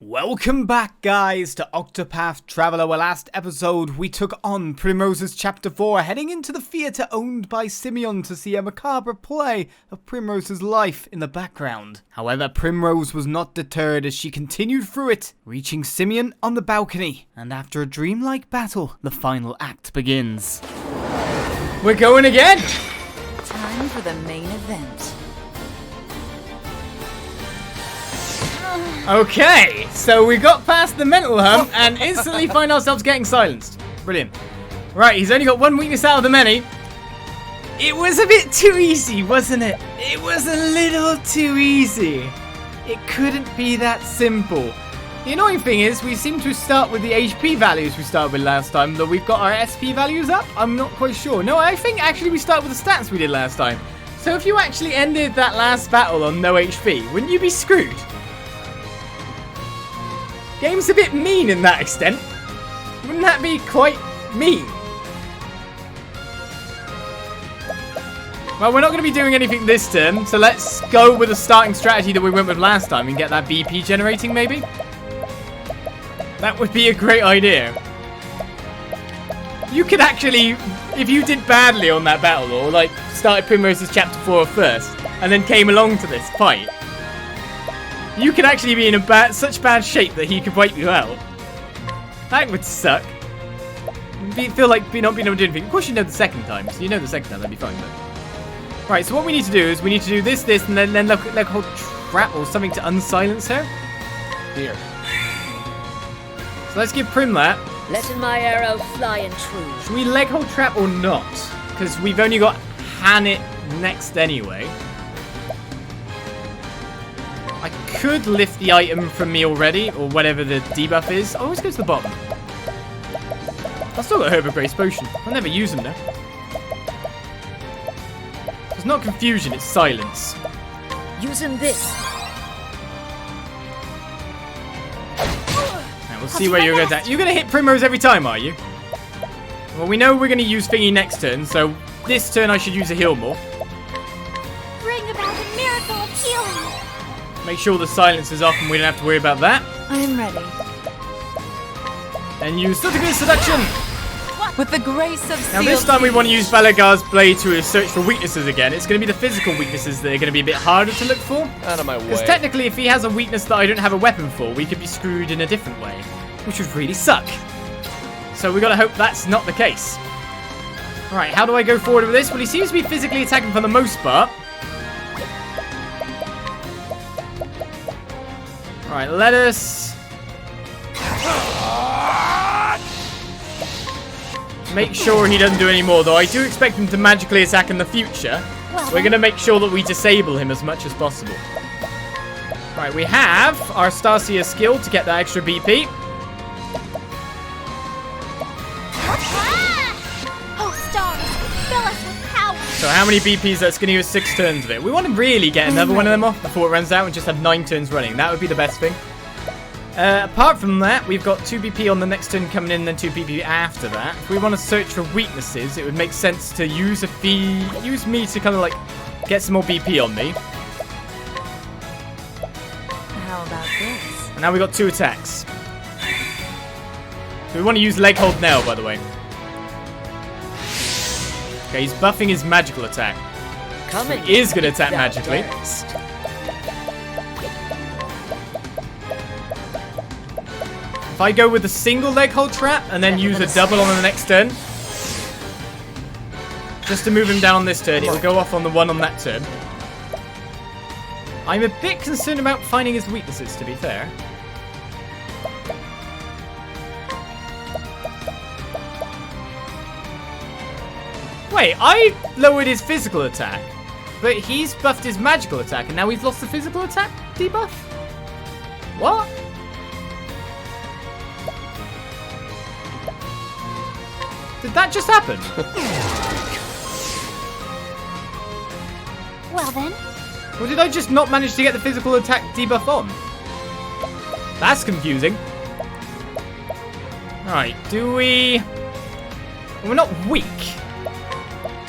Welcome back, guys, to Octopath Traveller. Well, last episode we took on Primrose's Chapter 4, heading into the theatre owned by Simeon to see a macabre play of Primrose's life in the background. However, Primrose was not deterred as she continued through it, reaching Simeon on the balcony. And after a dreamlike battle, the final act begins. We're going again! Time for the main event. Okay, so we got past the mental hump and instantly find ourselves getting silenced. Brilliant. Right, he's only got one weakness out of the many. It was a bit too easy, wasn't it? It was a little too easy. It couldn't be that simple. The annoying thing is, we seem to start with the HP values we started with last time, though we've got our SP values up. I'm not quite sure. No, I think actually we start with the stats we did last time. So if you actually ended that last battle on no HP, wouldn't you be screwed? Game's a bit mean in that extent. Wouldn't that be quite mean? Well, we're not going to be doing anything this turn, so let's go with the starting strategy that we went with last time and get that BP generating, maybe? That would be a great idea. You could actually, if you did badly on that battle, or like started Primrose's Chapter 4 first, and then came along to this fight, you could actually be in such bad shape that he could wipe you out. That would suck. Feel like not being able to do anything. Of course you know the second time, so you know the second time, that'd be fine. But... Right, so what we need to do is we need to do this, and then leg hold trap or something to unsilence her. Here. So let's give Prim that. Letting my arrow fly and true. Should we leg hold trap or not? Because we've only got Hannit next anyway. I could lift the item from me already, or whatever the debuff is. I always go to the bottom. I've still got Herb of Grace Potion. I'll never use them though. It's not confusion, it's silence. Using this. Now we'll see where you're going to... You're going to hit Primrose every time, are you? Well, we know we're going to use Thingy next turn, so this turn I should use a heal more. Bring about the miracle of healing. Make sure the silence is off and we don't have to worry about that. I am ready. And use Suttigus Seduction! With the grace of Now this time we want to use Valagar's Blade to search for weaknesses again. It's going to be the physical weaknesses that are going to be a bit harder to look for. Out of my way. Because technically if he has a weakness that I don't have a weapon for, we could be screwed in a different way. Which would really suck. So we got to hope that's not the case. Alright, how do I go forward with this? Well, he seems to be physically attacking for the most part. Alright, let us make sure he doesn't do any more, though I do expect him to magically attack in the future. We're going to make sure that we disable him as much as possible. Right, we have our Starseer skill to get that extra BP. Oh, stars, fill us with power. So how many BPs? That's going to give us 6 turns of it. We want to really get another one of them off before it runs out and just have 9 turns running. That would be the best thing. Apart from that, we've got 2 BP on the next turn coming in, and then 2 BP after that. If we want to search for weaknesses, it would make sense to use me to kind of like get some more BP on me. How about this? And now we've got 2 attacks. So we want to use leg hold now, by the way. Okay, he's buffing his magical attack. Coming. He is going to attack magically. If I go with a single leg hold trap and then use a double on the next turn, just to move him down on this turn, it will go off on the one on that turn. I'm a bit concerned about finding his weaknesses, to be fair. Wait, I lowered his physical attack, but he's buffed his magical attack, and now we've lost the physical attack debuff? What? Did that just happen? Well then. Or did I just not manage to get the physical attack debuff on? That's confusing. Alright, do we... We're not weak.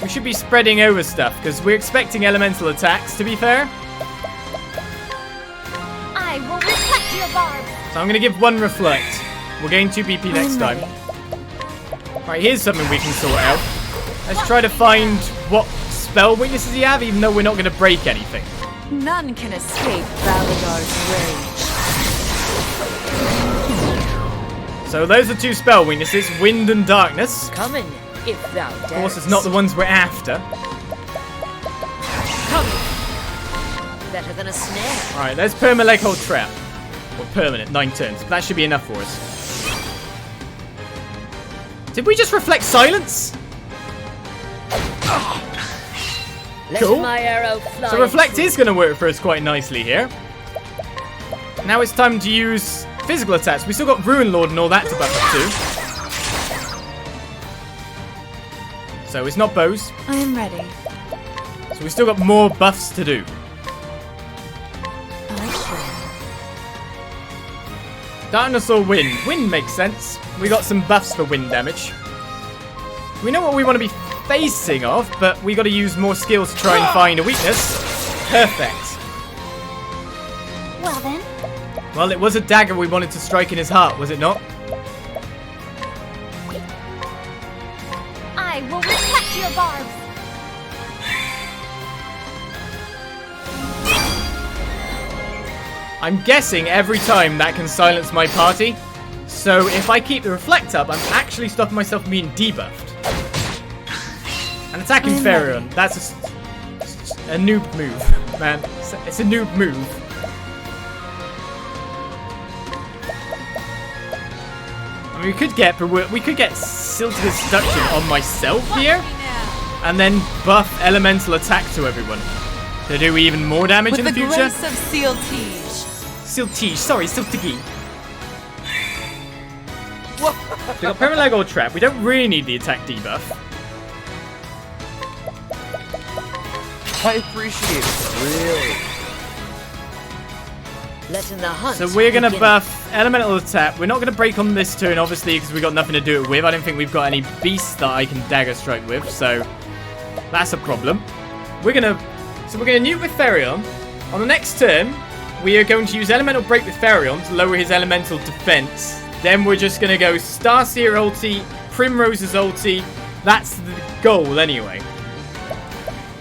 We should be spreading over stuff, because we're expecting elemental attacks, to be fair. I will reflect your barbs. So I'm going to give 1 reflect. We'll gain 2 BP next time. Right, here's something we can sort out. Let's try to find what spell weaknesses you have, even though we're not going to break anything. None can escape Valagar's rage. So those are 2 spell weaknesses, wind and darkness. Coming, if thou darest. Of course, it's not the ones we're after. Coming. Better than a snare. Alright, there's perma-leg hold trap. Or permanent, 9 turns. That should be enough for us. Did we just reflect silence? Let Cool. my arrow fly. So reflect is going to work for us quite nicely here. Now it's time to use physical attacks. We still got Ruin Lord and all that to buff up too. So it's not bows. I am ready. So we've still got more buffs to do. Darkness or wind? Wind makes sense. We got some buffs for wind damage. We know what we want to be facing off, but we got to use more skills to try and find a weakness. Perfect. Well then, Well, it was a dagger we wanted to strike in his heart, was it not? I will reflect your barbs. I'm guessing every time that can silence my party. So if I keep the reflect up, I'm actually stopping myself from being debuffed. And attacking Farion, that's a noob move, man. It's a noob move. I mean, we could get Siltiger Seduction on myself here, and then buff elemental attack to everyone to do even more damage in the future. With the grace of Siltige. Siltige, sorry, Siltigi. We got Permaleg or Trap. We don't really need the attack debuff. I appreciate it, really. Let in the hunt. So we're going to begin. buff elemental attack. We're not going to break on this turn, obviously, because we've got nothing to do it with. I don't think we've got any beasts that I can dagger strike with, so that's a problem. We're going to nuke with Farion. On the next turn, we are going to use elemental break with Farion to lower his elemental defense. Then we're just going to go Starseer ulti, Primrose's ulti. That's the goal anyway.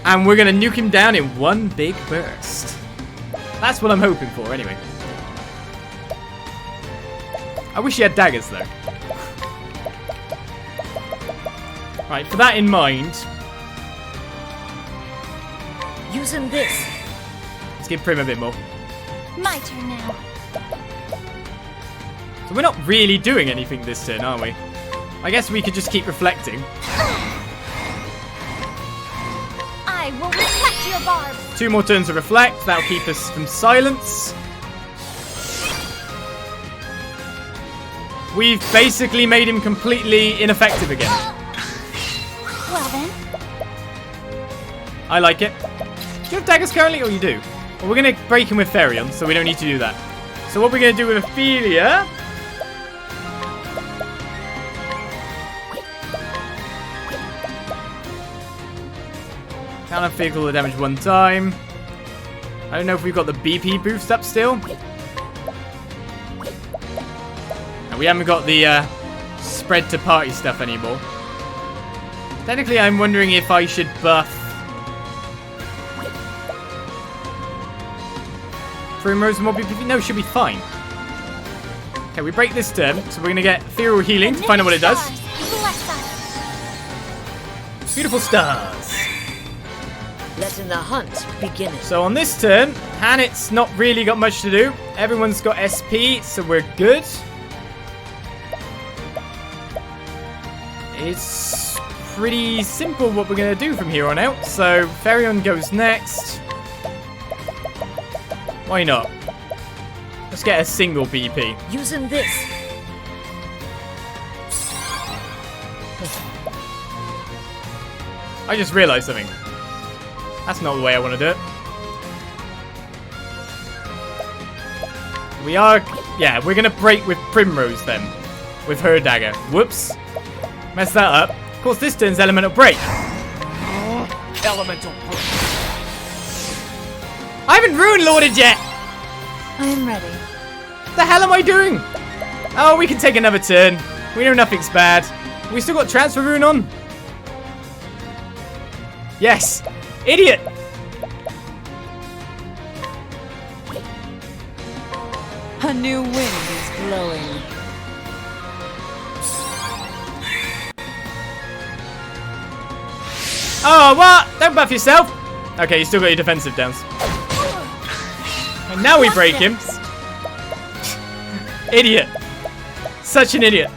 And we're going to nuke him down in one big burst. That's what I'm hoping for anyway. I wish he had daggers though. Right, for that in mind, Using this. let's give Prim a bit more. My turn now. So we're not really doing anything this turn, are we? I guess we could just keep reflecting. I will reflect your barbs. 2 more turns of reflect. That'll keep us from silence. We've basically made him completely ineffective again. Well then, I like it. Do you have daggers currently, or you do? Well, we're going to break him with Farion, so we don't need to do that. So what we're going to do with Ophelia... Can't vehicle the damage 1 time. I don't know if we've got the BP boost up still. And we haven't got the spread to party stuff anymore. Technically, I'm wondering if I should buff Primrose and more BP. No, should be fine. Okay, we break this turn, so we're going to get Ethereal Healing to find out what it does. bless us. Beautiful stars. Letting the hunt begin. So on this turn, Hanit's not really got much to do. Everyone's got SP, so we're good. It's pretty simple what we're going to do from here on out. So Farion goes next. Why not? Let's get a single BP. Using this. I just realised something. That's not the way I want to do it. We are... Yeah, we're going to break with Primrose then. With her dagger. Whoops. Messed that up. Of course, this turn's elemental break. Elemental break. I haven't Ruin Lorded yet! I am ready. The hell am I doing? Oh, we can take another turn. We know nothing's bad. We still got transfer rune on. Yes. Idiot. A new wind is blowing. Oh, what? Don't buff yourself. Okay, you still got your defensive downs. And now we break him. Idiot. Such an idiot.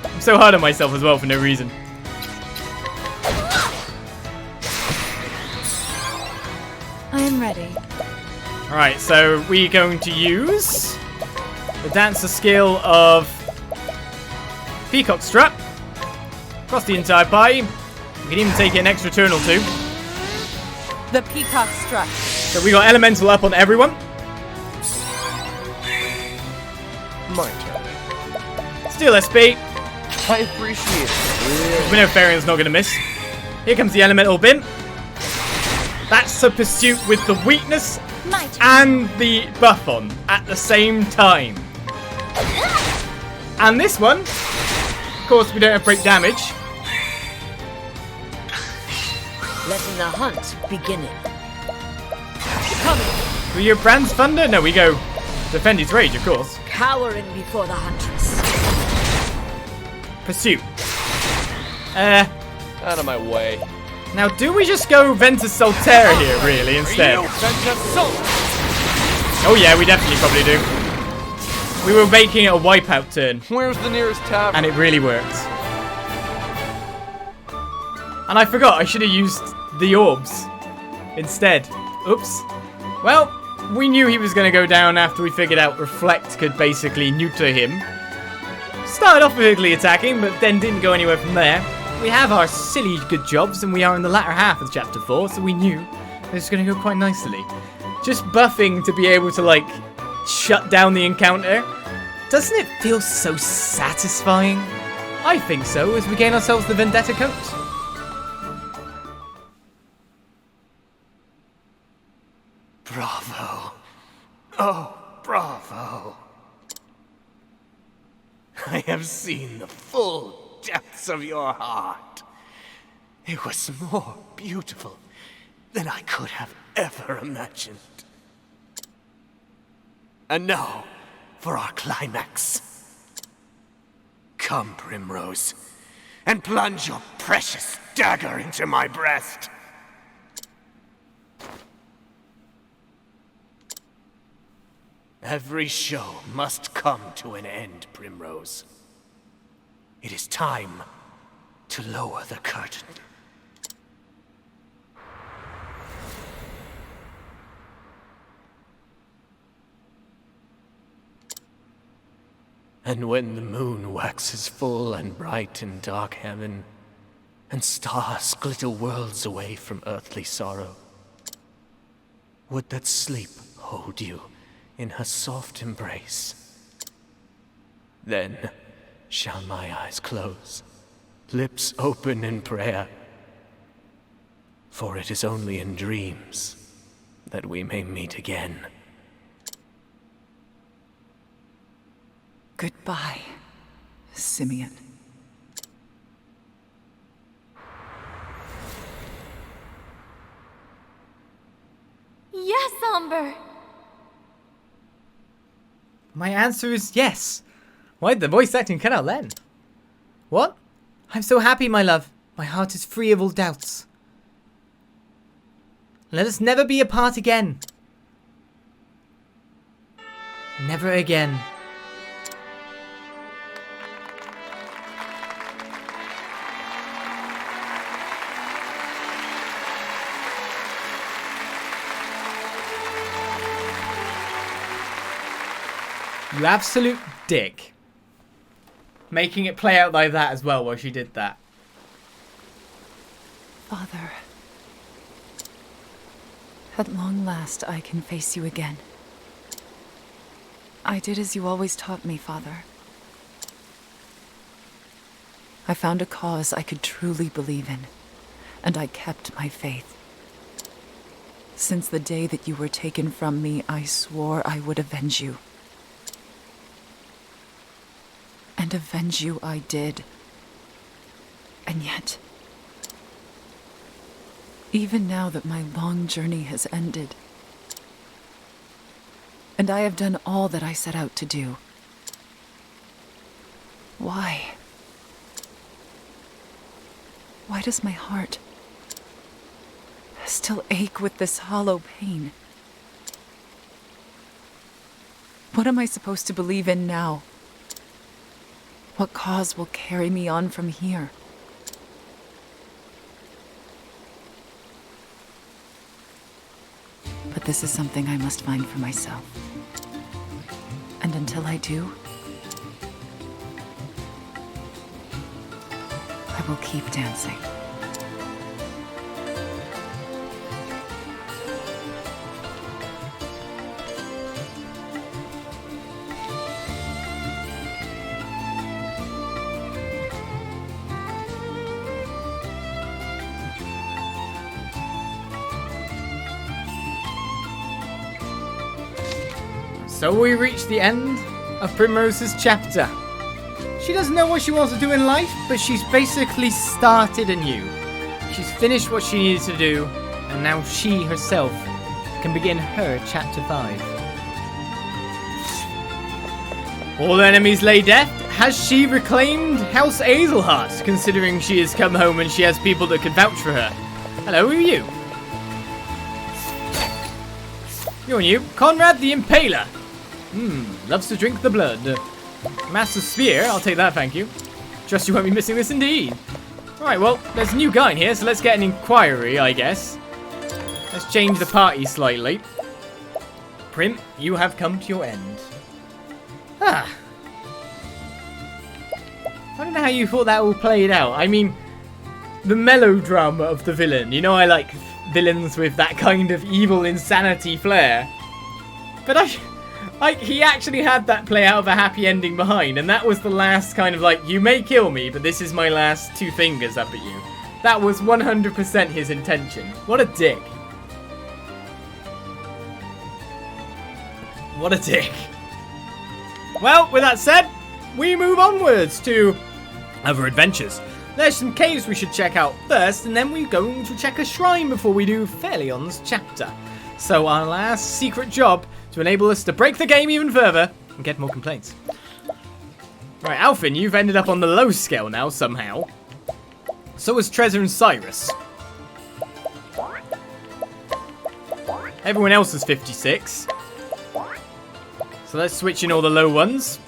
I'm so hard on myself as well for no reason. I am ready. Alright, so we're going to use the dancer skill of Peacock Strut across the entire party. We can even take it an extra turn or two. The Peacock Strut. So we got Elemental up on everyone. My turn. Still SP. I appreciate it. We know Farian's not going to miss. Here comes the Elemental Bin. That's a pursuit with the weakness My turn. and the buff on at the same time. And this one, of course, we don't have break damage. Letting the hunt begin. Do your Brand's Thunder? No, we go Defend His Rage, of course. Cowering before the huntress. Pursuit. Out of my way. Now do we just go Ventus Solterra here, really, instead? Oh yeah, we definitely probably do. We were making it a wipeout turn, Where's the nearest tavern? and it really worked. And I forgot, I should have used the orbs instead. Oops. Well, we knew he was going to go down after we figured out Reflect could basically neuter him. Started off weirdly attacking, but then didn't go anywhere from there. We have our silly good jobs, and we are in the latter half of Chapter 4, so we knew it was going to go quite nicely. Just buffing to be able to, like, shut down the encounter. Doesn't it feel so satisfying? I think so, as we gain ourselves the Vendetta coat. Bravo. Oh, bravo. I have seen the full depths of your heart. It was more beautiful than I could have ever imagined. And now, for our climax. Come, Primrose, and plunge your precious dagger into my breast. Every show must come to an end, Primrose. It is time to lower the curtain. And when the moon waxes full and bright in dark heaven, and stars glitter worlds away from earthly sorrow, would that sleep hold you in her soft embrace? Then shall my eyes close, lips open in prayer, for it is only in dreams that we may meet again. Goodbye, Simeon. Yes, Umber. My answer is yes. Why'd the voice acting cut out then? What? I'm so happy, my love. My heart is free of all doubts. Let us never be apart again. Never again. You absolute dick. Making it play out like that as well while she did that. Father, at long last I can face you again. I did as you always taught me, Father. I found a cause I could truly believe in, and I kept my faith. Since the day that you were taken from me, I swore I would avenge you. and avenge you I did. And yet, even now that my long journey has ended, and I have done all that I set out to do, why? Why does my heart still ache with this hollow pain? What am I supposed to believe in now? What cause will carry me on from here? But this is something I must find for myself. And until I do, I will keep dancing. So we reach the end of Primrose's chapter. She doesn't know what she wants to do in life, but she's basically started anew. She's finished what she needed to do, and now she herself can begin her chapter 5. All enemies lay dead. Has she reclaimed House Azelhart, considering she has come home and she has people that can vouch for her? Hello, who are you? You're new. Conrad the Impaler. Loves to drink the blood. Master Spear, I'll take that, thank you. Trust you won't be missing this indeed. Right, well, there's a new guy in here, so let's get an inquiry, I guess. Let's change the party slightly. Prim, you have come to your end. I don't know how you thought that all played out. I mean, the melodrama of the villain. You know I like villains with that kind of evil insanity flair. But he actually had that play out of a happy ending behind, and that was the last kind of like, you may kill me, but this is my last 2 fingers up at you. That was 100% his intention. What a dick. What a dick. Well, with that said, we move onwards to other adventures. There's some caves we should check out first, and then we're going to check a shrine before we do Fairleon's chapter. So our last secret job to enable us to break the game even further and get more complaints. Right, Alfin, you've ended up on the low scale now somehow. So is Trezor and Cyrus. Everyone else is 56. So let's switch in all the low ones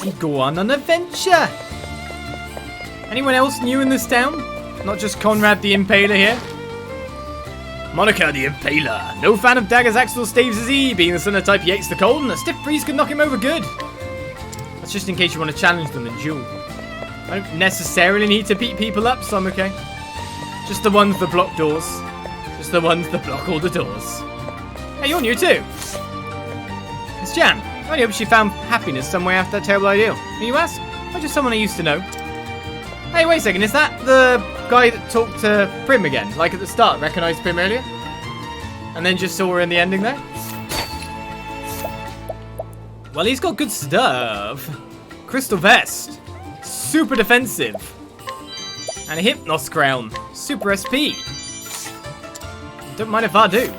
and go on an adventure. Anyone else new in this town? Not just Conrad the Impaler here? Monica the Impaler. No fan of daggers, axes, or staves is he. Being the Sunner type, he hates the cold, and a stiff breeze could knock him over good. That's just in case you want to challenge them in duel. I don't necessarily need to beat people up, so I'm okay. Just the ones that block doors. Just the ones that block all the doors. Hey, you're new too. It's Jan. I only hope she found happiness somewhere after that terrible idea. Can you ask? Or just someone I used to know? Hey, wait a second. Is that the guy that talked to Prim again? Like at the start, recognized Prim earlier? And then just saw her in the ending there? Well, he's got good stuff. Crystal Vest. Super defensive. And a Hypnos Crown. Super SP. Don't mind if I do.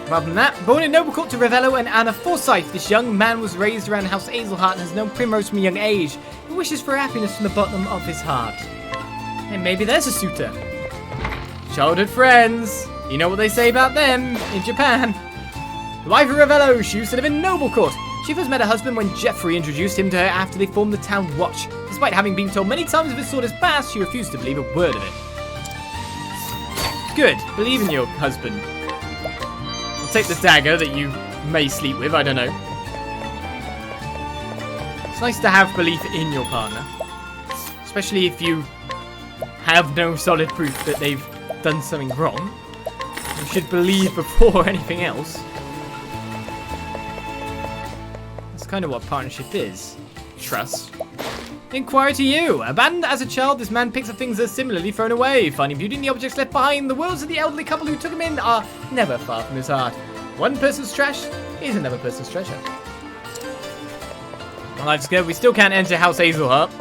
Rather than that, born in Noble Court to Ravello and Anna Forsyth, this young man was raised around House Azelhart and has known Primrose from a young age. He wishes for happiness from the bottom of his heart. And maybe there's a suitor. Childhood friends. You know what they say about them in Japan. The wife of Ravello, she used to live in Noble Court. She first met her husband when Geoffrey introduced him to her after they formed the town watch. Despite having been told many times of his sword is past, she refused to believe a word of it. Good. Believe in your husband. I'll take the dagger that you may sleep with, I don't know. It's nice to have belief in your partner. Especially if you have no solid proof that they've done something wrong. You should believe before anything else. That's kind of what partnership is. Trust. Inquiry to you. Abandoned as a child, this man picks up things that are similarly thrown away. Finding beauty in the objects left behind, the worlds of the elderly couple who took him in are never far from his heart. One person's trash is another person's treasure. Well, that's good. We still can't enter House Hazelhut.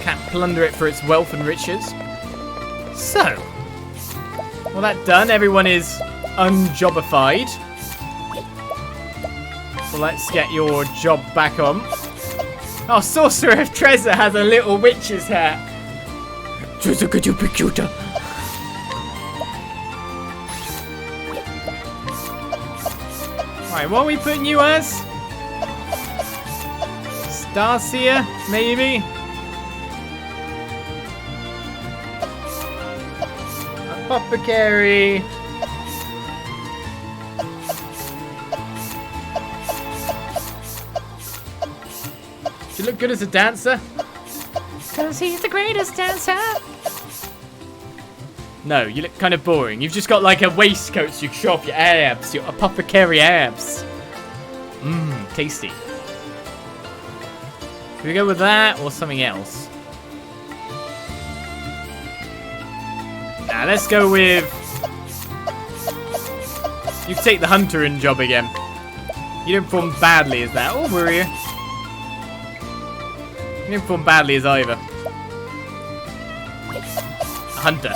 Can't plunder it for its wealth and riches. So, well, that done. Everyone is unjobified. So let's get your job back on. Oh, Sorcerer of Trezor has a little witch's hat. Trezor, could you be cuter? Right, what are we putting you as? Starseer, maybe? Apothecary. You look good as a dancer. Because he's the greatest dancer. No, you look kind of boring. You've just got like a waistcoat so you can show off your abs, your apothecary abs. Mmm, tasty. Should we go with that or something else? Nah, let's go with... You can take the Hunterin job again. You didn't perform badly as that. Oh, were you? You didn't perform badly as either. Hunter.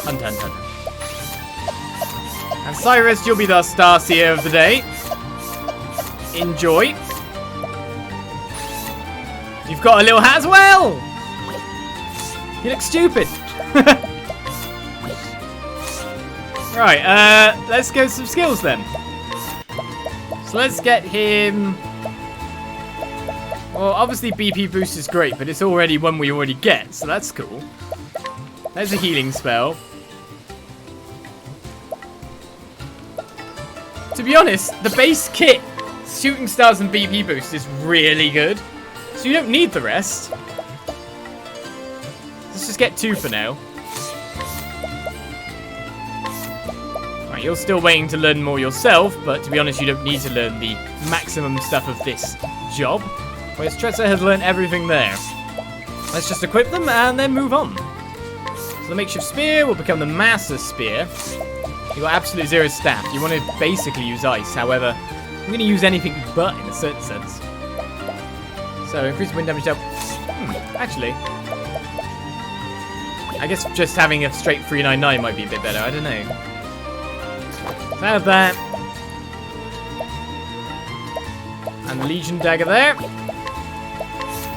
And Cyrus, you'll be the Starseer of the day. Enjoy. You've got a little hat as well! You look stupid. Right, let's go some skills then. So let's get him... Well, obviously BP boost is great, but it's already one we already get, so that's cool. There's a healing spell. To be honest, the base kit, shooting stars and BP boost, is really good. So you don't need the rest. Let's just get 2 for now. Right, you're still waiting to learn more yourself, but to be honest, you don't need to learn the maximum stuff of this job. Whereas Trezor has learned everything there. Let's just equip them and then move on. So the makeshift spear will become the master spear. You got absolute 0 staff. You want to basically use ice. However, I'm going to use anything but in a certain sense. So increase wind damage. Actually, I guess just having a straight 399 might be a bit better. I don't know. So I have that. And the Legion dagger there.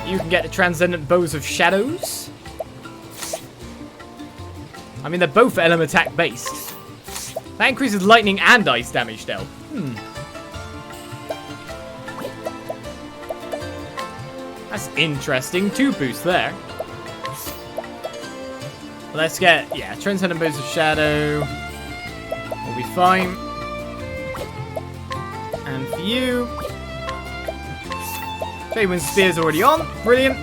You can get the Transcendent Bows of Shadows. I mean, they're both element attack based. That increases lightning and ice damage, though. That's interesting. 2 boosts there. Let's get, yeah, Transcendent Bows of Shadow. We'll be fine. And for you... Faewin's Spear's already on. Brilliant.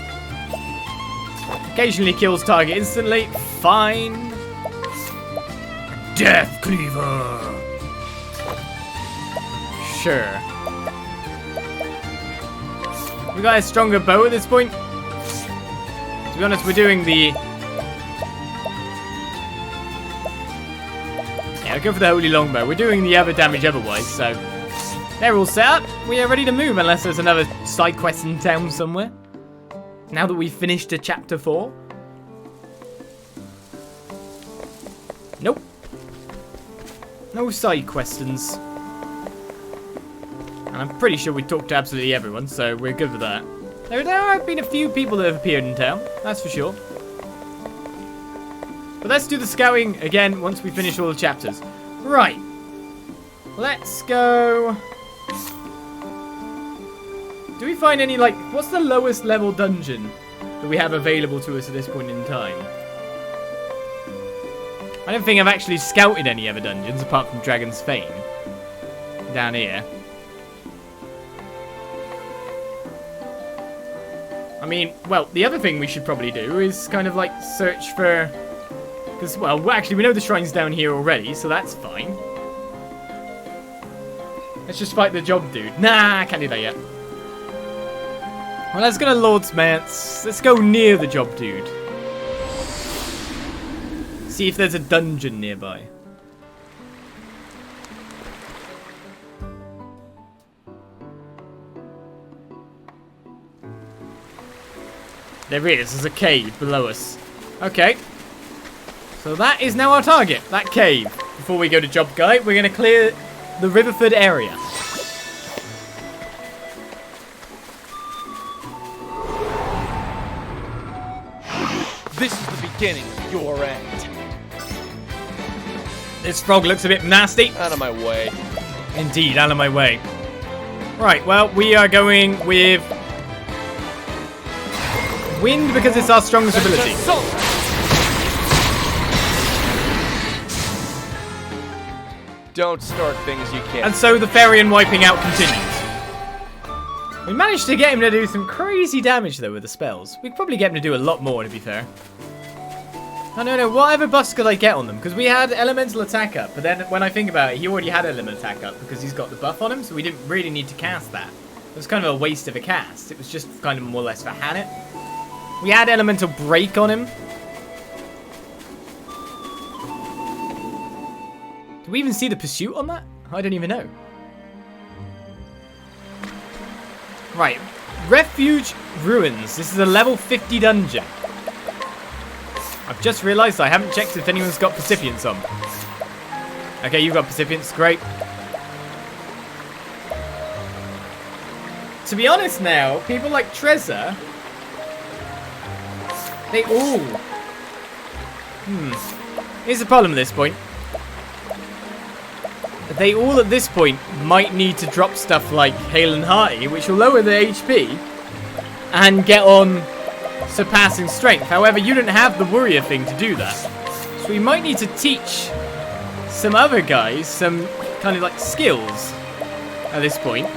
Occasionally kills target instantly. Fine. Death Cleaver. Sure. We got a stronger bow at this point. To be honest, we're doing the... Yeah, I'll go for the Holy Longbow. We're doing the other damage otherwise, so... They're all set up. We are ready to move, unless there's another side quest in town somewhere. Now that we've finished chapter 4. Nope. No side questions. And I'm pretty sure we talked to absolutely everyone, so we're good with that. There have been a few people that have appeared in town, that's for sure. But let's do the scouting again once we finish all the chapters. Right. Let's go... Do we find any, like... What's the lowest level dungeon that we have available to us at this point in time? I don't think I've actually scouted any other dungeons apart from Dragon's Fane. Down here. I mean, well, the other thing we should probably do is kind of like search for... Because, well, actually we know the shrine's down here already, so that's fine. Let's just fight the job dude. Nah, I can't do that yet. Well, let's go to Lord's Mance. Let's go near the job dude. See if there's a dungeon nearby. There is. There's a cave below us. Okay. So that is now our target. That cave. Before we go to Job Guide, we're going to clear the Riverford area. This is the beginning of your end. This frog looks a bit nasty. Out of my way. Indeed, out of my way. Right, well, we are going with wind because it's our strongest ability. Don't start things you can't. And so the fairy and wiping out continues. We managed to get him to do some crazy damage, though, with the spells. We could probably get him to do a lot more, to be fair. I don't know, whatever buffs could I get on them? Because we had elemental attack up, but then when I think about it, he already had elemental attack up because he's got the buff on him, so we didn't really need to cast that. It was kind of a waste of a cast. It was just kind of more or less for Hannah. We had elemental break on him. Do we even see the pursuit on that? I don't even know. Right, Refuge Ruins. This is a level 50 dungeon. I've just realised I haven't checked if anyone's got percipients on. Okay, you've got percipients, great. To be honest now, people like Trezor, they all... Here's the problem at this point. They all at this point might need to drop stuff like Hale and Hearty, which will lower their HP, and get on surpassing strength. However, you don't have the warrior thing to do that. So we might need to teach some other guys some kind of like skills at this point.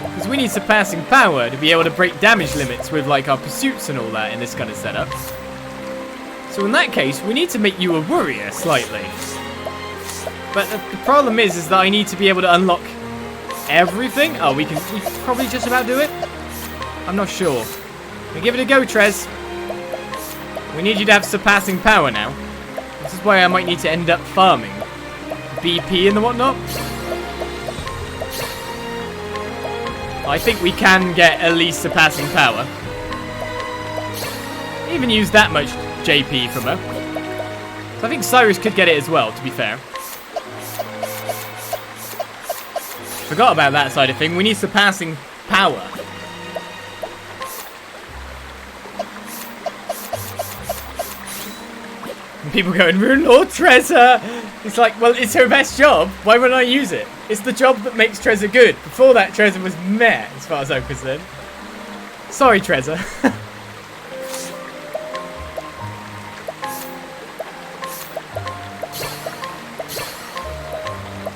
Because we need surpassing power to be able to break damage limits with like our pursuits and all that in this kind of setup. So in that case, we need to make you a warrior slightly. But the problem is that I need to be able to unlock everything. Oh, we can probably just about do it. I'm not sure. We'll give it a go, Trez. We need you to have surpassing power now. This is why I might need to end up farming BP and the whatnot. I think we can get at least surpassing power. Even use that much JP from her. So I think Cyrus could get it as well, to be fair. Forgot about that side of thing. We need surpassing power. And people going, Rune Lord Trezor! It's like, well, it's her best job. Why wouldn't I use it? It's the job that makes Trezor good. Before that, Trezor was meh, as far as I'm concerned. Sorry, Trezor.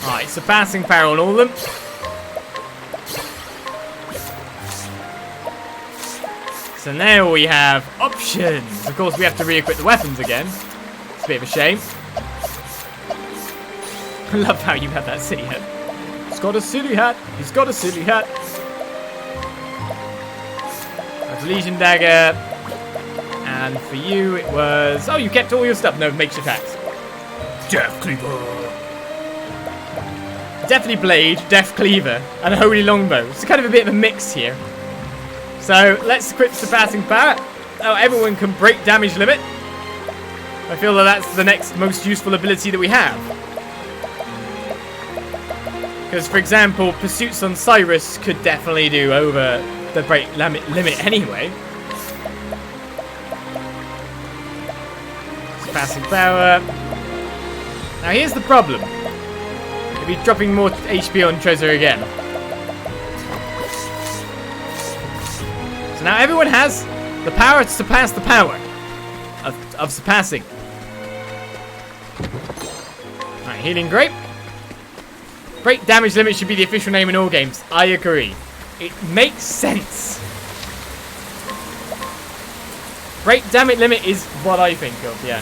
Alright, surpassing power on all of them. So now we have options. Of course, we have to re-equip the weapons again. It's a bit of a shame. I love how you have that silly hat. He's got a silly hat. He's got a silly hat. That's Legion Dagger. And for you, it was... Oh, you kept all your stuff. No, makeshift axe. Death Cleaver. Deathly Blade, Death Cleaver, and a Holy Longbow. It's kind of a bit of a mix here. So, let's equip Surpassing Power. Oh, everyone can break damage limit. I feel that that's the next most useful ability that we have. Because, for example, Pursuits on Cyrus could definitely do over the break limit anyway. Surpassing Power. Now, here's the problem. We'll be dropping more HP on Trezor again. So now everyone has the power to surpass the power of surpassing. Alright, healing grape. Break damage limit should be the official name in all games. I agree. It makes sense. Break damage limit is what I think of, yeah.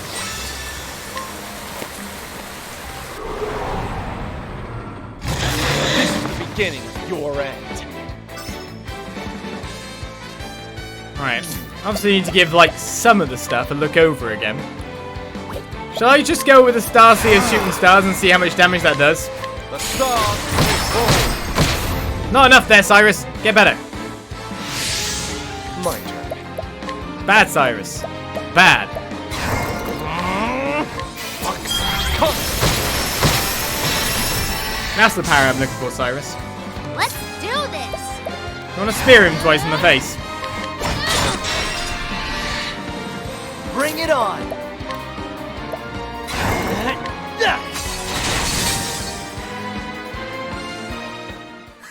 Beginning of your end. Alright. Obviously need to give like some of the stuff a look over again. Shall I just go with the Starseer shooting stars and see how much damage that does? The stars will Not enough there, Cyrus. Get better. My turn. Bad, Cyrus. Bad. That's the power I'm looking for, Cyrus. Let's do this. You want to spear him twice in the face? Bring it on!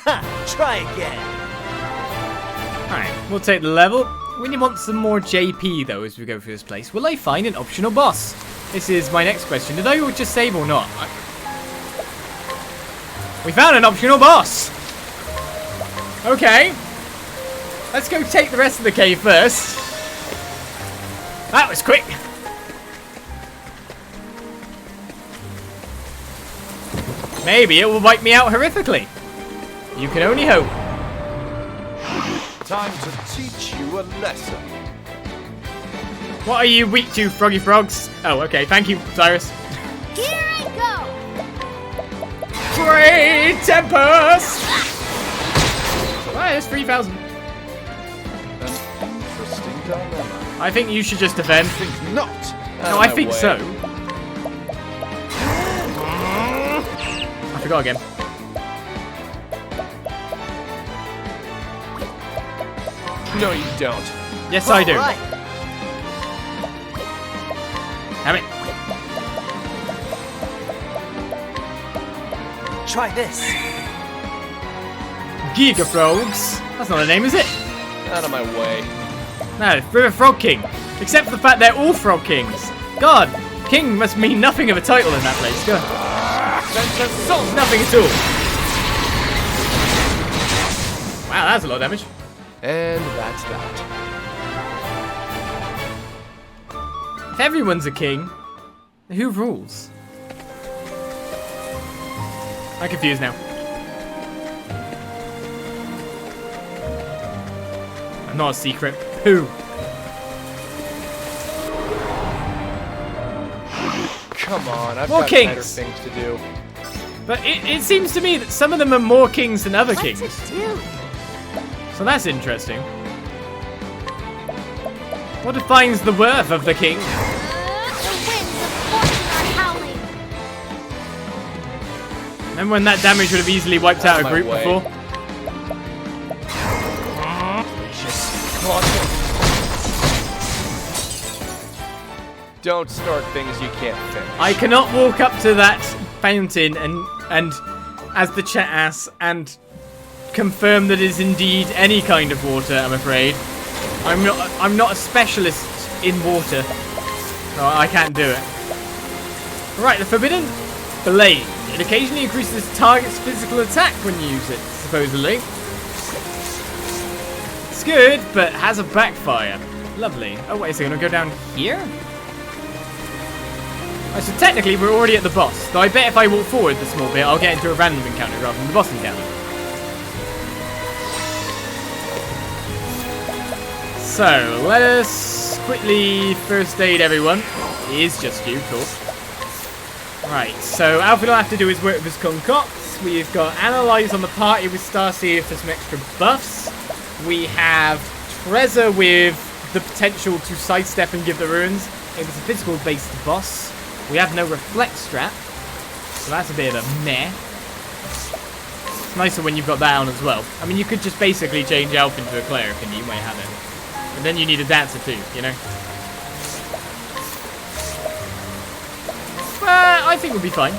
Ha! Try again! Alright, we'll take the level. We want some more JP though as we go through this place. Will I find an optional boss? This is my next question. Did I just save or not? We found an optional boss! Okay. Let's go take the rest of the cave first. That was quick. Maybe it will wipe me out horrifically. You can only hope. Time to teach you a lesson. What are you weak to, Froggy Frogs? Oh, okay. Thank you, Cyrus. Here I go. Great Tempest! Right, it's 3,000. An interesting dilemma. I think you should just defend. Think not. No, I think so. I forgot again. No, you don't. Yes, I do. Right. Damn it. Try this. Giga Frogs. That's not a name, is it? Out of my way. No, River Frog King. Except for the fact they're all Frog Kings. God, King must mean nothing of a title in that place. God. Nothing at all. Wow, that's a lot of damage. And that's that. If everyone's a king, who rules? I'm confused now. I'm not a secret. Who? Come on, I've More got kings. better things to do. But it seems to me that some of them are more kings than other What's kings. it do? So that's interesting. What defines the worth of the king? The winds of fortune are howling. Remember when that damage would have easily wiped out a my group way. before? Don't start things you can't finish. I cannot walk up to that fountain and as the chat asks, and confirm that it is indeed any kind of water, I'm afraid. I'm not a specialist in water. So I can't do it. Right, the Forbidden Blade. It occasionally increases the target's physical attack when you use it, supposedly. It's good, but has a backfire. Lovely. Oh, wait a second, I'll go down here? Oh, so technically we're already at the boss. Though I bet if I walk forward the small bit, I'll get into a random encounter rather than the boss encounter. So, let us quickly first aid everyone. It is just you, of course. Right, so Alfred will have to do his work with his concocts. We've got Analyze on the party with Starseer for some extra buffs. We have Trezor with the potential to sidestep and give the runes. It was a physical-based boss. We have no Reflect Strap, so that's a bit of a meh. It's nicer when you've got that on as well. I mean, you could just basically change Alf into a cleric and you might have it. And then you need a dancer too, you know? But I think we'll be fine.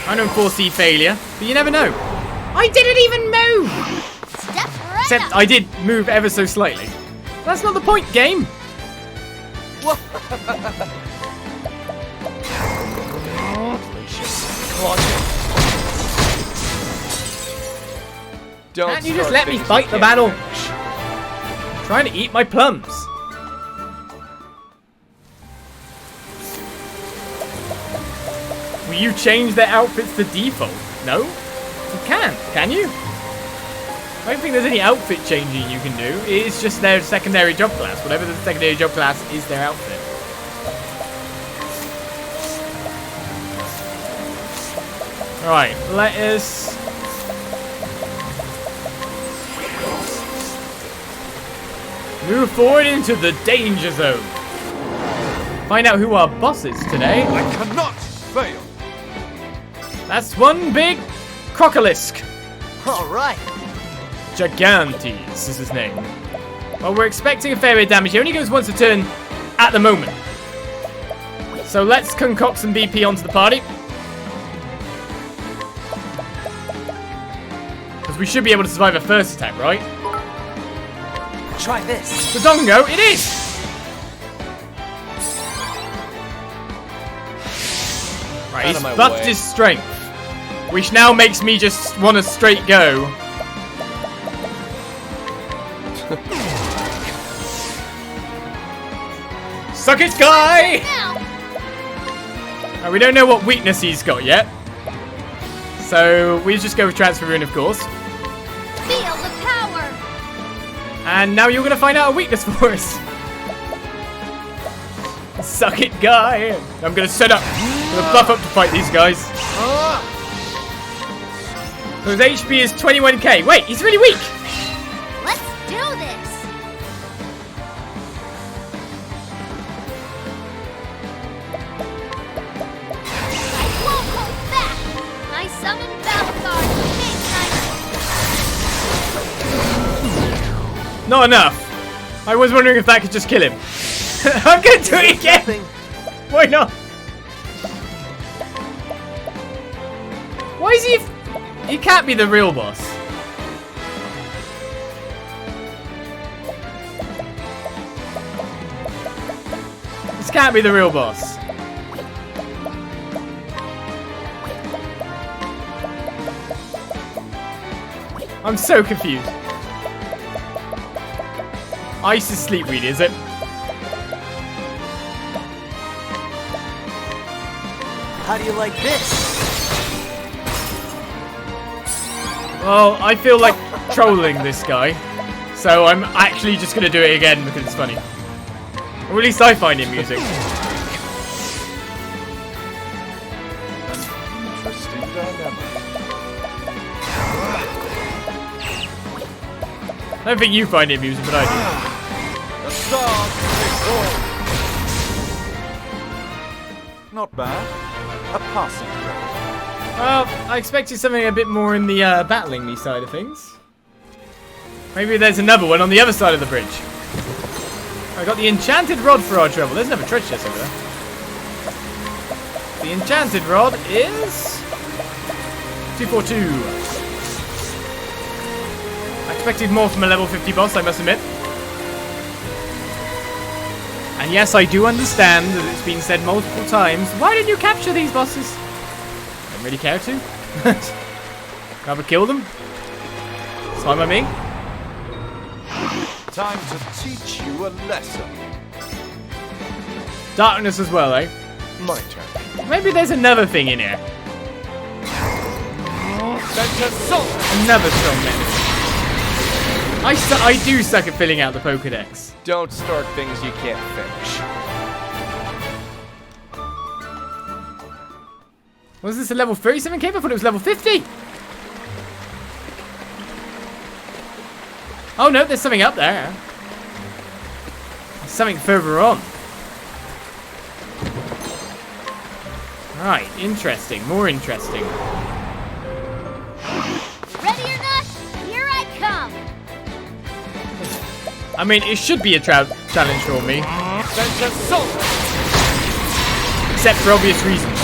I don't foresee failure, but you never know. I didn't even move! Step right Except up. I did move ever so slightly. That's not the point, game! Can't you just let me fight the battle? I'm trying to eat my plums. Will you change their outfits to default? No? You can't, can you? I don't think there's any outfit changing you can do. It's just their secondary job class. Whatever the secondary job class is their outfit. Right, let us Move forward into the danger zone. Find out who our boss is today. I cannot fail. That's one big crocolisk. All right. Gigantes is his name. Well, we're expecting a fair bit of damage. He only goes once a turn at the moment. So let's concoct some BP onto the party. Because we should be able to survive a first attack, right? Try this. The Dongo, it is! Right, he's buffed his strength. Which now makes me just want to straight go. Suck it, guy! Now, We don't know what weakness he's got yet. So we just go with Transfer Rune, of course. feel the power. And now you're going to find out a weakness for us. Suck it, guy! I'm going to set up. I'm going to buff up to fight these guys. So his HP is 21k. Wait, he's really weak! Let's do this. I won't hold back. I summon Balthar to Not enough. I was wondering if that could just kill him. I'm going to do it again! Nothing. Why not? Why is he... He can't be the real boss. This can't be the real boss. I'm so confused. Ice is sleep weed, is it? How do you like this? Well, I feel like trolling this guy. So I'm actually just going to do it again because it's funny. Or at least I find it amusing. Interesting dynamic. I don't think you find it amusing, but I The stars take hold. Not bad. A passing grade. do. Well, I expected something a bit more in the battling me side of things. Maybe there's another one on the other side of the bridge. I got the enchanted rod for our trouble. There's another treasure chest over there. The enchanted rod is 242. I expected more from a level 50 boss, I must admit. And yes, I do understand that it's been said multiple times. Why didn't you capture these bosses? Don't really care to. Rather kill them. It's fine by me. Time to teach you a lesson. Darkness as well, eh? My turn. Maybe there's another thing in here. Another strong menace. I do suck at filling out the Pokedex. Don't start things you can't finish. Was this a level 37 cave? I thought it was level 50. Oh no, there's something up there. There's something further on. Right, interesting. More interesting. Ready or not, here I come. I mean, it should be a challenge for me. Except for obvious reasons.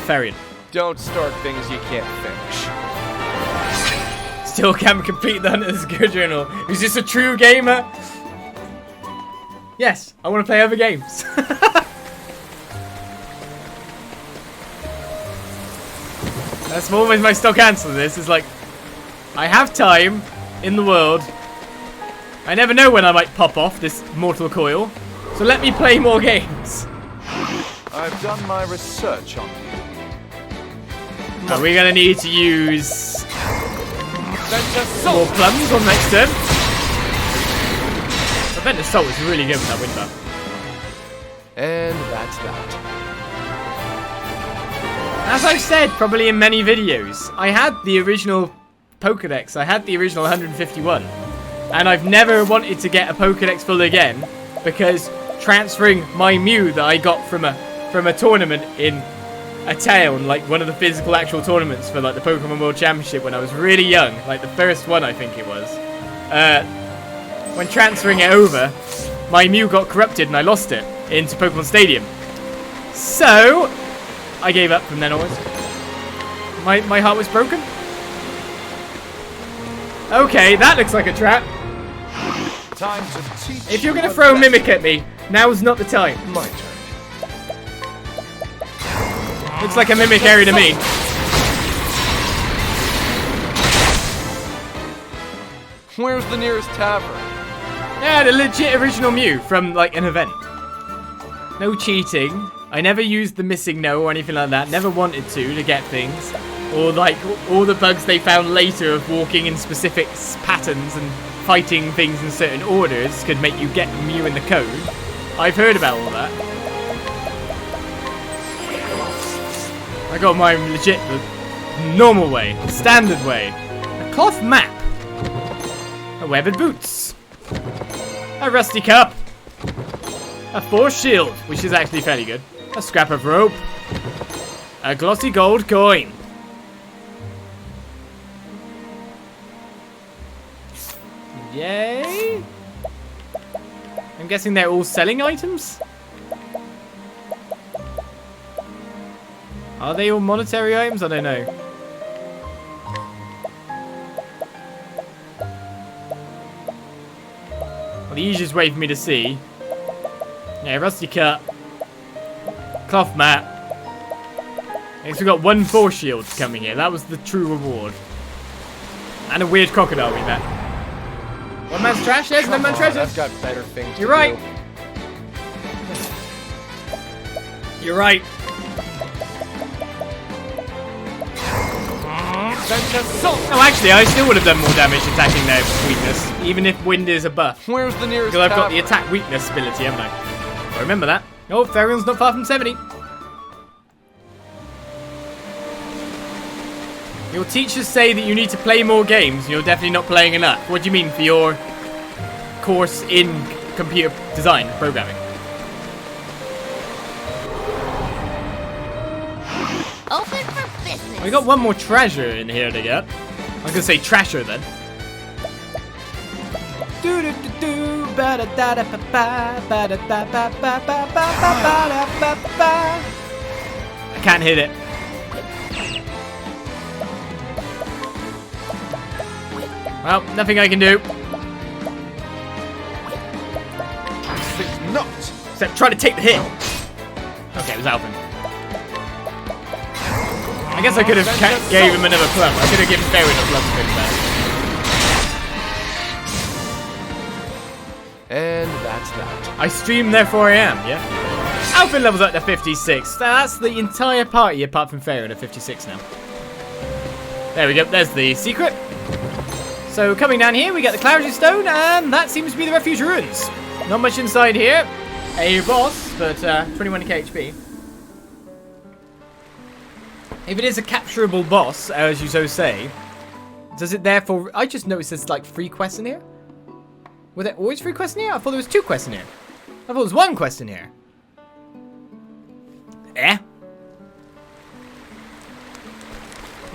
Therian. Don't start things you can't finish. Still can't complete the Hunter's Good Journal. Is this a true gamer? Yes, I want to play other games. That's always my stock answer to this. Is like, I have time in the world. I never know when I might pop off this mortal coil. So let me play more games. I've done my research on you. Are we going to need to use more plums on next turn? I bet the salt is really good with that wind buff. And that's that. As I've said probably in many videos, I had the original Pokedex. I had the original 151. And I've never wanted to get a Pokédex full again because transferring my Mew that I got from a tournament in a town, like one of the physical actual tournaments for like the Pokemon World Championship when I was really young, like the first one I think it was. When transferring it over, my Mew got corrupted and I lost it into Pokemon Stadium. So I gave up from then onwards. My heart was broken. Okay, that looks like a trap. Time to teach. If you're gonna throw a Mimic at me, now's not the time. My turn. Looks like a Mimic area to me. Where's the nearest tavern? Yeah, the legit original Mew from like an event. No cheating. I never used the missing no or anything like that. Never wanted to get things. Or like all the bugs they found later of walking in specific patterns and fighting things in certain orders could make you get Mew in the code. I've heard about all that. I got mine legit the normal way, the standard way. A cloth map. A webbed boots. A rusty cup. A force shield, which is actually fairly good. A scrap of rope. A glossy gold coin. Yay! I'm guessing they're all selling items? Are they all monetary items? I don't know. Well, the easiest way for me to see. Yeah, rusty cut. Cloth mat. I guess we got one force shield coming here. That was the true reward. And a weird crocodile we met. One man's trash, there's one man's treasure. I've got better things to You're right. do. You're right. Oh, actually, I still would have done more damage attacking their weakness, even if wind is a buff. Where's the nearest Because I've got the tavern? attack weakness ability, haven't I? I remember that. Oh, Fairyon's not far from 70. Your teachers say that you need to play more games, and you're definitely not playing enough. What do you mean for your course in computer design programming? Open for business. We got one more treasure in here to get. I was gonna say trasher then. I can't hit it. Well, nothing I can do. Think not. Except try to take the hit. Okay, it was Alvin. I guess I could have gave him another club. I could have given Fairy a club for that. And that's that. I stream, therefore I am, yeah? Alvin levels up to 56. That's the entire party apart from Fairy at 56 now. There we go. There's the secret. So coming down here, we get the Clarity Stone, and that seems to be the Refuge Ruins. Not much inside here. A boss, but 21k HP. If it is a capturable boss, as you so say, does it therefore... I just noticed there's like 3 quests in here. Were there always 3 quests in here? I thought there was 2 quests in here. I thought there was 1 quest in here. Eh?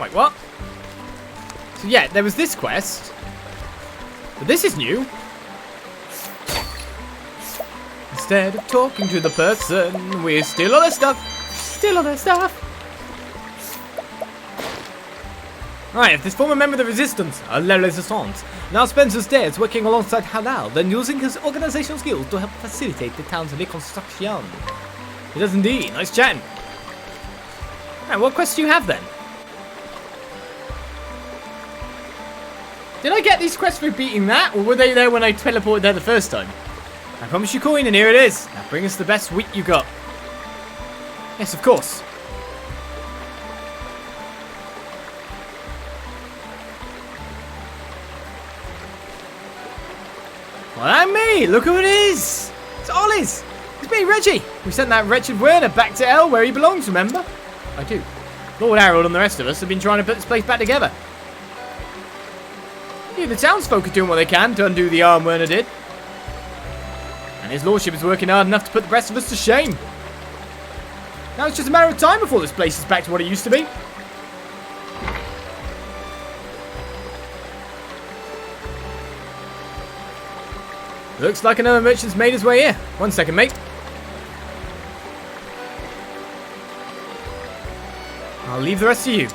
Wait, what? So yeah, there was this quest. But this is new. Instead of talking to the person, we steal all their stuff. Steal all their stuff. Right, if this former member of the Resistance, La Resistance, now spends his days working alongside Halal, then using his organizational skills to help facilitate the town's reconstruction. He does indeed. Nice chatting. Right, what quest do you have then? Did I get these quests for beating that, or were they there when I teleported there the first time? I promise you coin, and here it is. Now bring us the best wheat you got. Yes, of course. Well, and me! Look who it is! It's Ollie's! It's me, Reggie! We sent that wretched Werner back to L where he belongs, remember? I do. Lord Harold and the rest of us have been trying to put this place back together. Yeah, the townsfolk are doing what they can to undo the harm Werner did. And his lordship is working hard enough to put the rest of us to shame. Now it's just a matter of time before this place is back to what it used to be. Looks like another merchant's made his way here. 1 second, mate. I'll leave the rest to you.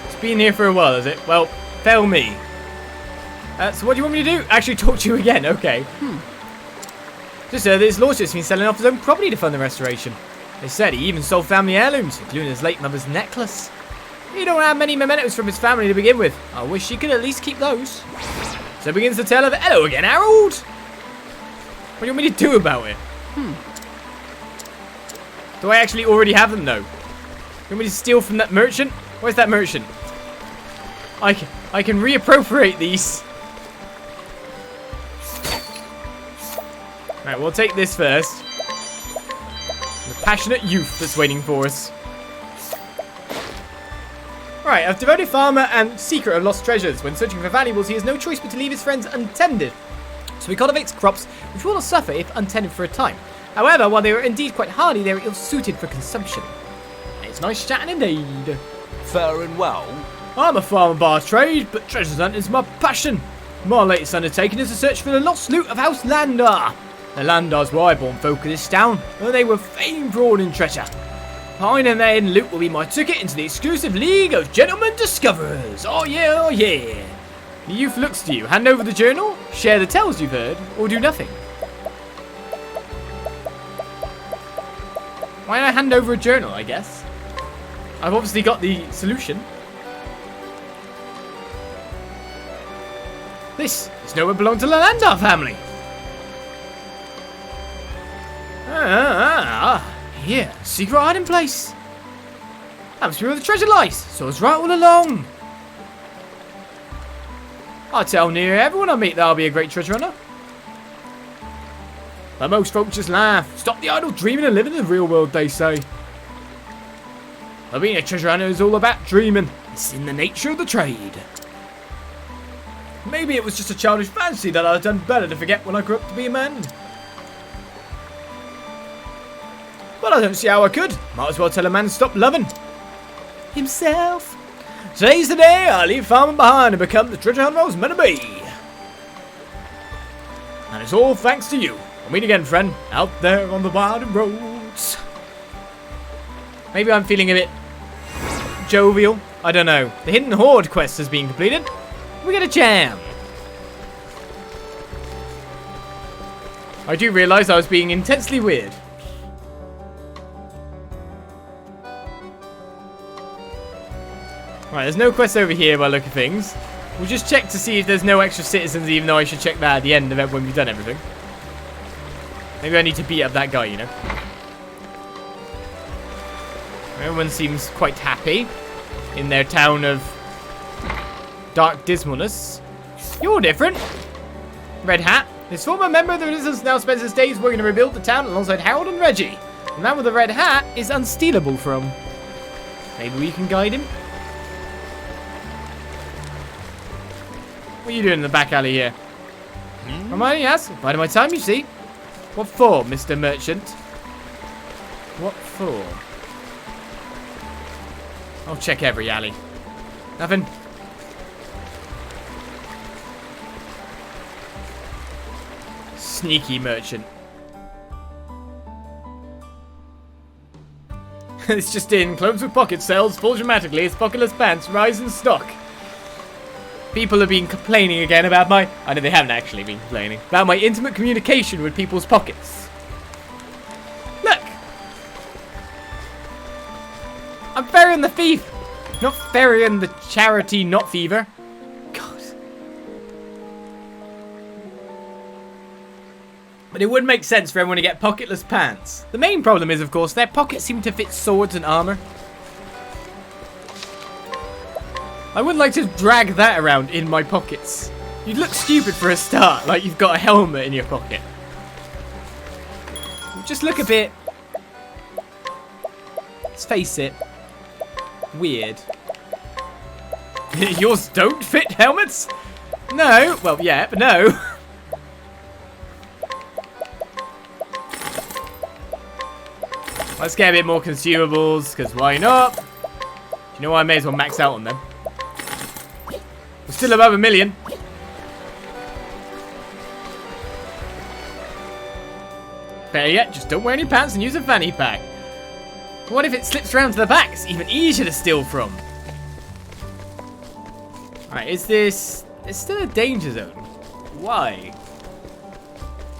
It's been here for a while, is it? Well, fail me. So what do you want me to do? Actually talk to you again, okay. Just heard that his lordship's been selling off his own property to fund the restoration. They said he even sold family heirlooms, including his late mother's necklace. He don't have many mementos from his family to begin with. I wish he could at least keep those. So begins the tale of hello again, Harold. What do you want me to do about it? Do I actually already have them though? You want me to steal from that merchant? Where's that merchant? I can reappropriate these. Right, we'll take this first. The passionate youth that's waiting for us. Right, a devoted farmer and seeker of lost treasures. When searching for valuables, he has no choice but to leave his friends untended. So he cultivates crops which will not suffer if untended for a time. However, while they are indeed quite hardy, they are ill-suited for consumption. It's nice chatting indeed. Fair and well. I'm a farmer by trade, but treasure hunting is my passion. My latest undertaking is to search for the lost loot of House Landar. The Landars were born folk of this town, and they were famed for hoarding treasure. Finding their hidden loot will be my ticket into the exclusive League of Gentlemen Discoverers. Oh yeah, oh yeah. The youth looks to you. Hand over the journal, share the tales you've heard, or do nothing. Why don't I hand over a journal, I guess? I've obviously got the solution. This nowhere belonged to the Landar family. Here, secret hiding place. That must be where the treasure lies, so it's right all along. I tell near everyone I meet that I'll be a great treasure hunter. But most folk just laugh. Stop the idle dreaming and live in the real world, they say. But being a treasure hunter is all about dreaming. It's in the nature of the trade. Maybe it was just a childish fancy that I'd have done better to forget when I grew up to be a man. But I don't see how I could. Might as well tell a man to stop loving himself. Today's the day I leave farming behind and become the treasure hunter I was meant to be. And it's all thanks to you. We'll meet again, friend, out there on the winding roads. Maybe I'm feeling a bit jovial. I don't know. The Hidden Hoard quest has been completed. We get a jam. I do realise I was being intensely weird. Right, there's no quest over here by the look of things. We'll just check to see if there's no extra citizens, even though I should check that at the end of it when we've done everything. Maybe I need to beat up that guy, you know. Everyone seems quite happy in their town of dark dismalness. You're different. Red Hat. This former member of the Resistance now spends his days working to rebuild the town alongside Harold and Reggie. The man with the red hat is unstealable from. Maybe we can guide him. What are you doing in the back alley here? Hermione has. Biding my time, you see. What for, Mr. Merchant? What for? I'll check every alley. Nothing. Sneaky merchant. It's just in. Clothes with pocket sells fall dramatically as pocketless pants rise in stock. People have been complaining again about my... I know they haven't actually been complaining. About my intimate communication with people's pockets. Look! I'm ferrying the thief! Not ferrying the charity not fever. God. But it would make sense for everyone to get pocketless pants. The main problem is, of course, their pockets seem to fit swords and armor. I wouldn't like to drag that around in my pockets. You'd look stupid for a start, like you've got a helmet in your pocket. Just look a bit, let's face it, weird. Yours don't fit helmets? No. Well, yeah, but no. Let's get a bit more consumables, because why not? Do you know what? I may as well max out on them. We're still above 1 million. Better yet, just don't wear any pants and use a fanny pack. What if it slips around to the back? It's even easier to steal from. Alright, is this... It's still a danger zone. Why?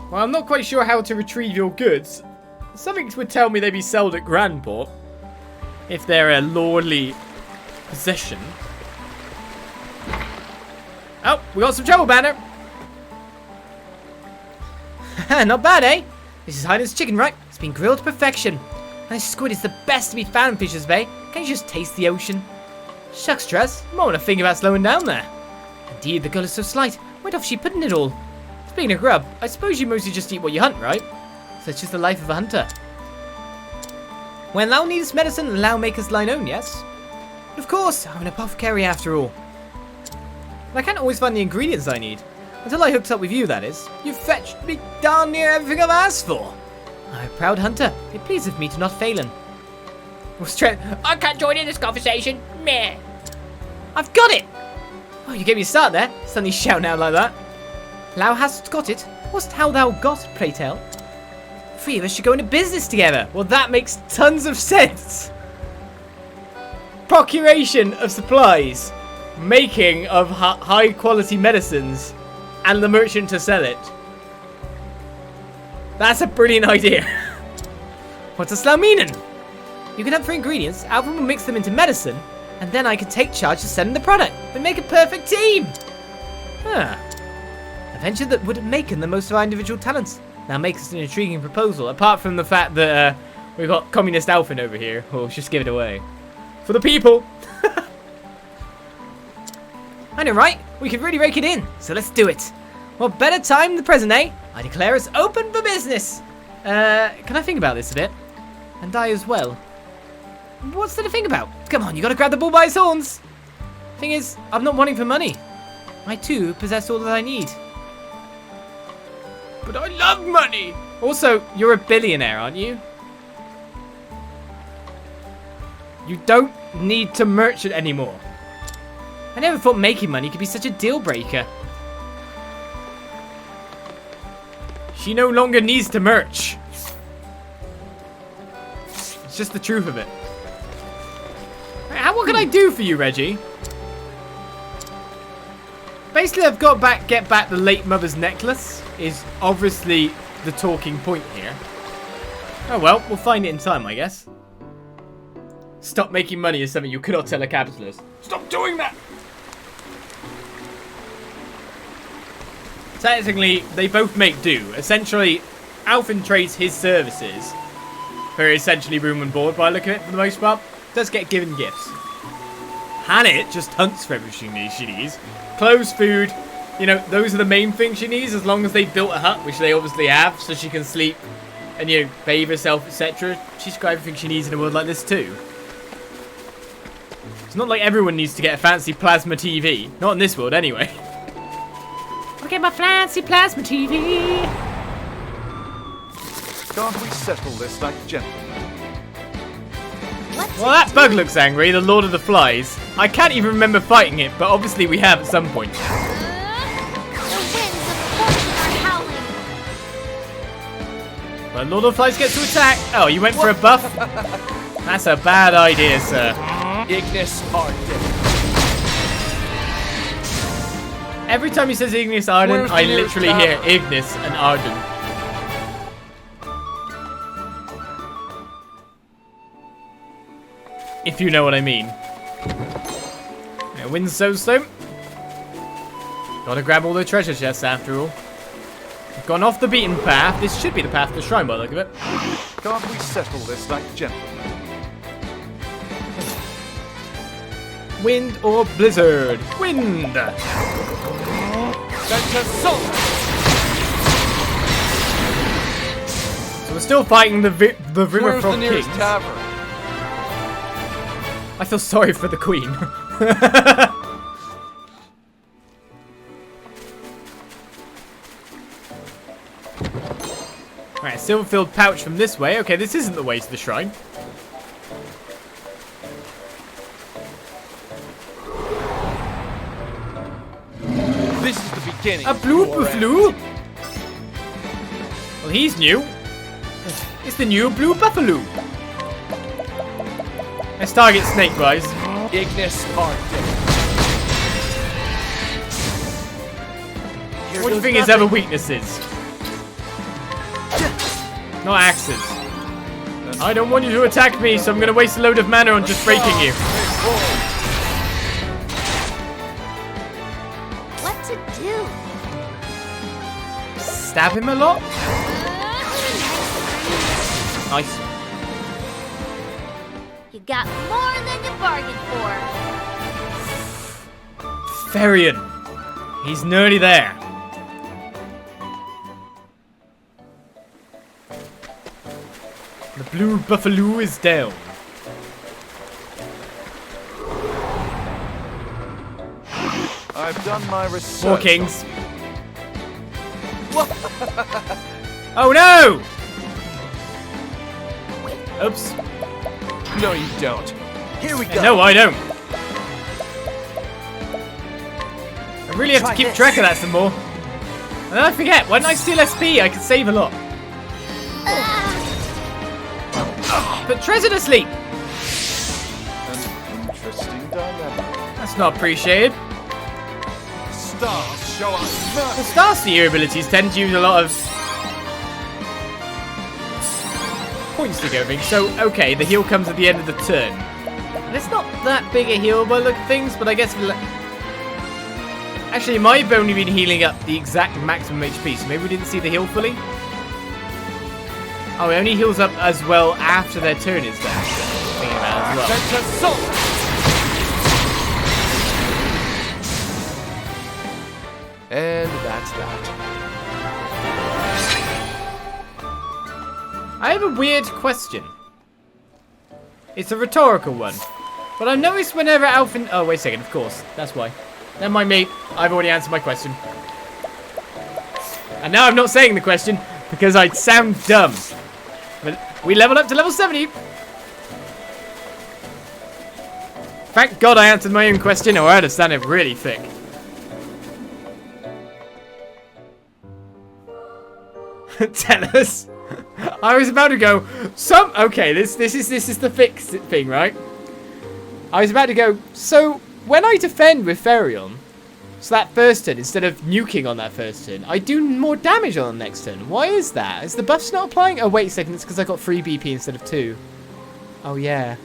Well, I'm not quite sure how to retrieve your goods. Something would tell me they'd be sold at Grandport. If they're a lordly possession. Oh, we got some trouble, Banner. Not bad, eh? This is Highness chicken, right? It's been grilled to perfection. And this squid is the best to be found in Fisher's Bay. Can't you just taste the ocean? Shucks, Tress. You might want to think about slowing down there. Indeed, the girl is so slight. Where'd off she putting it all? Speaking of grub, I suppose you mostly just eat what you hunt, right? Such is the life of a hunter. When thou needest medicine, thou makest thine own, yes? But of course, I'm an apothecary after all. But I can't always find the ingredients I need. Until I hooked up with you, that is. You've fetched me darn near everything I've asked for. I'm a proud hunter. It pleaseth me to not failen. I can't join in this conversation. Meh. I've got it! Oh, you gave me a start there. Suddenly shouting out like that. Thou hast got it. What's how thou got, pray tell? 3 of us should go into business together. Well, that makes tons of sense. Procuration of supplies. Making of high quality medicines. And the merchant to sell it. That's a brilliant idea. What does that mean? You can have 3 ingredients, Alvin will mix them into medicine, and then I can take charge of selling the product. We make a perfect team. Huh. A venture that would have maken the most of our individual talents. Now makes us an intriguing proposal, apart from the fact that we've got Communist Alvin over here. We'll just give it away. For the people. I know, right? We could really rake it in, so let's do it. Well, better time than the present, eh? I declare us open for business. Can I think about this a bit? And I as well. What's there to think about? Come on, you gotta grab the bull by his horns. Thing is, I'm not wanting for money. I too possess all that I need. But I love money. Also, you're a billionaire, aren't you? You don't need to merchant anymore. I never thought making money could be such a deal breaker. She no longer needs to merch. It's just the truth of it. What can I do for you, Reggie? Basically, I've got get back the late mother's necklace. Is obviously the talking point here. Oh well, we'll find it in time, I guess. Stop making money is something you cannot tell a capitalist. Stop doing that! Technically, they both make do. Essentially, Alvin trades his services for essentially room and board by looking at it for the most part. Does get given gifts. Hannah just hunts for everything she needs. Clothes, food, you know, those are the main things she needs as long as they built a hut, which they obviously have, so she can sleep and, you know, bathe herself, etc. She's got everything she needs in a world like this too. It's not like everyone needs to get a fancy plasma TV. Not in this world, anyway. I'll get my fancy plasma TV. Can't we settle this like gentlemen? Well, that bug looks angry, the Lord of the Flies. I can't even remember fighting it, but obviously we have at some point. The winds of fortune are howling. Well, Lord of the Flies gets to attack. Oh, you went for a buff? That's a bad idea, sir. Ignis Arden. Every time he says Ignis Arden, Where's I the literally hear Ignis and Arden. If you know what I mean. Yeah, wind's so slow. Gotta grab all the treasure chests after all. We've gone off the beaten path. This should be the path to the shrine by the look of it. Can't we settle this like gentlemen? Wind or blizzard? Wind! That's assault! So we're still fighting the River Where's Frog the nearest Kings. tavern? I feel sorry for the Queen. silver-filled pouch from this way. Okay, this isn't the way to the shrine. This is the beginning. A blue buffalo? Well, he's new. It's the new blue buffalo. Let's target Snake, guys. Ignis Arctic. What do you think his other weaknesses? Not axes. I don't want you to attack me, so I'm going to waste a load of mana on just breaking you. What to do? Stab him a lot? Nice. You got more than you bargained for. Ferion. He's nearly there. The blue buffalo is down. I've done my research. Four kings. Oh no! Oops. No, you don't. Here we go. No, I don't. I really have to Try keep this. track of that some more. And then I forget, why don't I steal SP? I could save a lot. Put Trezor to sleep. An interesting dilemma. That's not appreciated. Stars show us The mercy. Starseer abilities tend to use a lot of points to go things. So, okay, the heal comes at the end of the turn. And it's not that big a heal by the look of things, but I guess... Actually, it might have only been healing up the exact maximum HP, so maybe we didn't see the heal fully. Oh, it only heals up as well after their turn is done. Thinking about it as well. Sent assault. And that's that. I have a weird question. It's a rhetorical one. But I've noticed whenever Alphen... Oh, wait a second, of course. That's why. Never mind me. I've already answered my question. And now I'm not saying the question because I'd sound dumb. But we leveled up to level 70. Thank God I answered my own question or I'd have sounded really thick. Tell us. I was about to go okay, this is the fixed thing, right? I was about to go, so when I defend with Ferion, so that first turn, instead of nuking on that first turn, I do more damage on the next turn. Why is that? Is the buff's not applying? Oh, wait a second, it's because I got 3 BP instead of 2. Oh, yeah.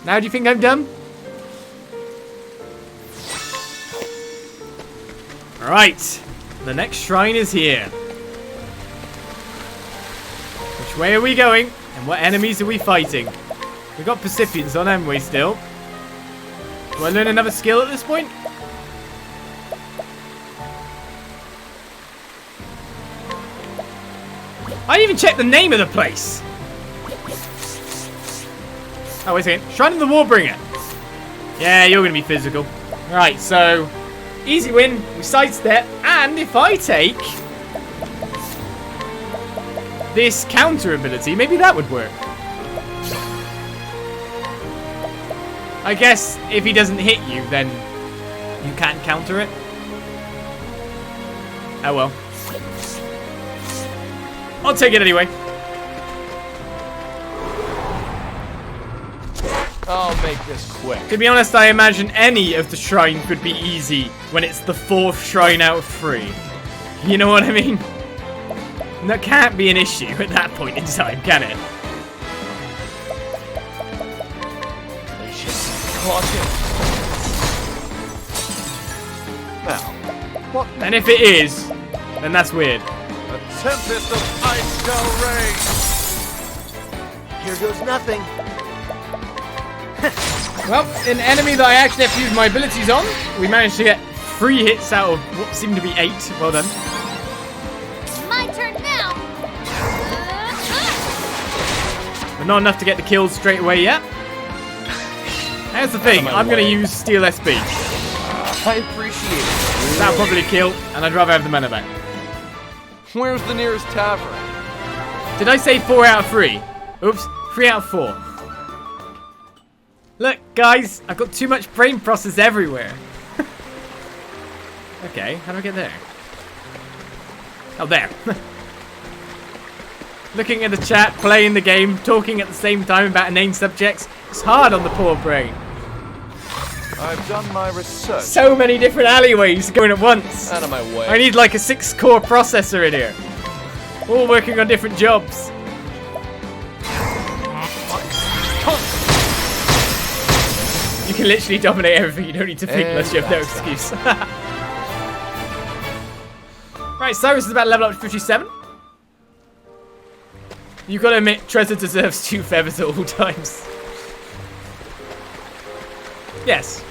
Now do you think I'm dumb? Alright, the next shrine is here. Which way are we going? And what enemies are we fighting? We've got Pacifians on, haven't we, still? Do I learn another skill at this point? I didn't even check the name of the place! Oh, wait a second. Shrine of the Warbringer. Yeah, you're going to be physical. Right, so... Easy win. We sidestep. And if I take... this counter ability, maybe that would work. I guess if he doesn't hit you, then you can't counter it. Oh well. I'll take it anyway. I'll make this quick. To be honest, I imagine any of the shrine could be easy when it's the 4th shrine out of 3. You know what I mean? That can't be an issue at that point in time, can it? Now, what And if it is, then that's weird. a tempest of ice shall rage. Here goes nothing. Well, an enemy that I actually have to use my abilities on, we managed to get 3 hits out of what seemed to be 8. Well done. My turn now. But not enough to get the kills straight away yet. Here's the thing, I'm going to use Steel SB. I appreciate it. That'll probably kill, and I'd rather have the mana back. Where's the nearest tavern? Did I say 4 out of 3? Oops, 3 out of 4. Look, guys, I've got too much brain process everywhere. Okay, how do I get there? Oh, there. Looking at the chat, playing the game, talking at the same time about inane subjects. It's hard on the poor brain. I've done my research. So many different alleyways going at once. Out of my way. I need like a 6-core processor in here. All working on different jobs. You can literally dominate everything. You don't need to think unless you have no excuse. Right, Cyrus is about to level up to 57. You've got to admit, Treasure deserves 2 feathers at all times. Yes.